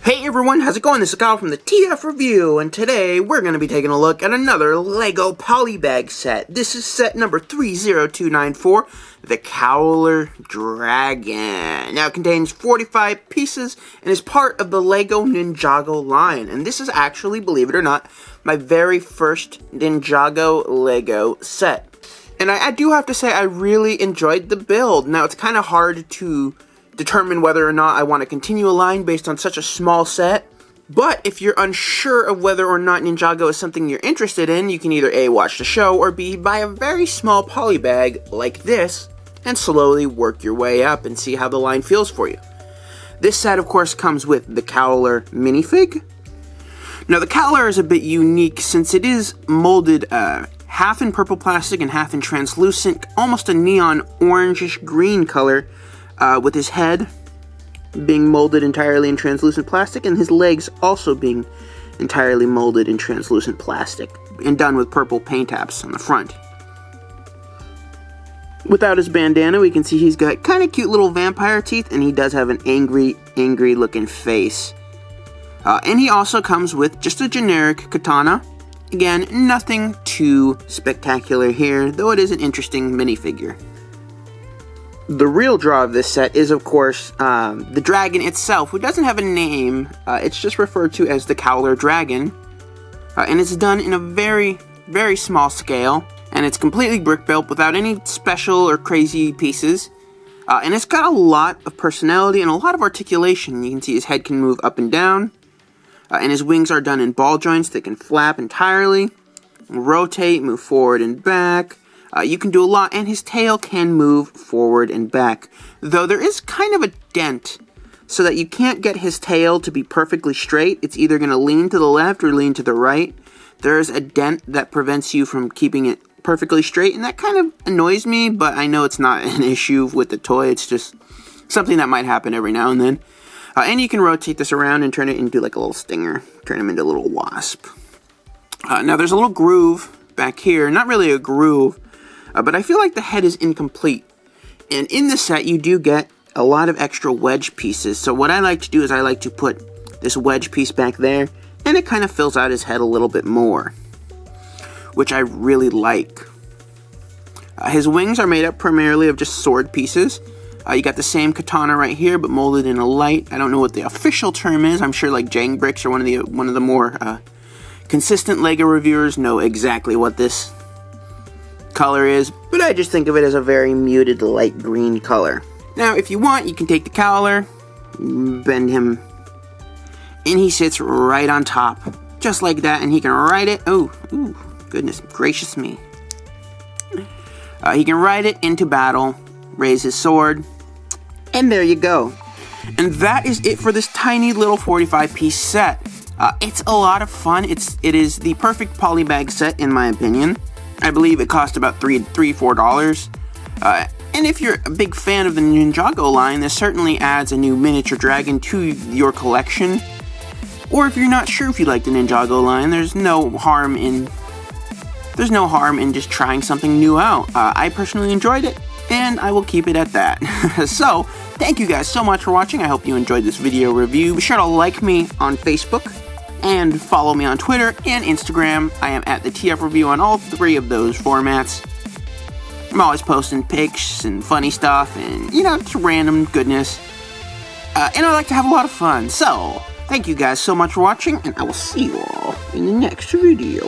Hey everyone, how's it going? This is Kyle from the TF Review, and today we're going to be taking a look at another Lego Polybag set. This is set number 30294, the Cowler Dragon. Now it contains 45 pieces and is part of the Lego Ninjago line. And this is actually, believe it or not, my very first Ninjago Lego set. And I do have to say, I really enjoyed the build. Now it's kind of hard to determine whether or not I want to continue a line based on such a small set. But if you're unsure of whether or not Ninjago is something you're interested in, you can either A, watch the show, or B, buy a very small polybag like this and slowly work your way up and see how the line feels for you. This set, of course, comes with the Cowler minifig. Now, the Cowler is a bit unique since it is molded half in purple plastic and half in translucent, almost a neon orangish green color, with his head being molded entirely in translucent plastic and his legs also being entirely molded in translucent plastic and done with purple paint apps on the front. Without his bandana, we can see he's got kind of cute little vampire teeth, and he does have an angry looking face. And he also comes with just a generic katana. Again, nothing too spectacular here, though it is an interesting minifigure. The real draw of this set is, of course, the dragon itself, who doesn't have a name. It's just referred to as the Cowler Dragon. And it's done in a very, very small scale. And it's completely brick built without any special or crazy pieces. And it's got a lot of personality and a lot of articulation. You can see his head can move up and down. And his wings are done in ball joints that can flap entirely, rotate, move forward and back. You can do a lot, and his tail can move forward and back, though there is kind of a dent, so that you can't get his tail to be perfectly straight. It's either going to lean to the left or lean to the right. There's a dent that prevents you from keeping it perfectly straight, and that kind of annoys me, but I know it's not an issue with the toy. It's just something that might happen every now and then. And you can rotate this around and turn it into like a little stinger, turn him into a little wasp. Now there's a little groove back here, not really a groove, but I feel like the head is incomplete. And in this set, you do get a lot of extra wedge pieces. So what I like to do is I like to put this wedge piece back there, and it kind of fills out his head a little bit more, which I really like. His wings are made up primarily of just sword pieces. You got the same katana right here, but molded in a light. I don't know what the official term is. I'm sure like Jang Bricks or one of the more consistent Lego reviewers know exactly what this color is, but I just think of it as a very muted light green color. Now, if you want, you can take the Cowler, bend him, and he sits right on top, just like that, and he can ride it. Oh, ooh, goodness gracious me. He can ride it into battle, raise his sword, and there you go. And that is it for this tiny little 45-piece set. It's a lot of fun. It is the perfect polybag set, in my opinion. I believe it cost about $4. And if you're a big fan of the Ninjago line, this certainly adds a new miniature dragon to your collection. Or if you're not sure if you like the Ninjago line, there's no harm in just trying something new out. I personally enjoyed it, and I will keep it at that. So, thank you guys so much for watching. I hope you enjoyed this video review. Be sure to like me on Facebook and follow me on Twitter and Instagram. I am at the TF Review on all three of those formats. I'm always posting pics and funny stuff and, just random goodness. And I like to have a lot of fun. So, thank you guys so much for watching, and I will see you all in the next video.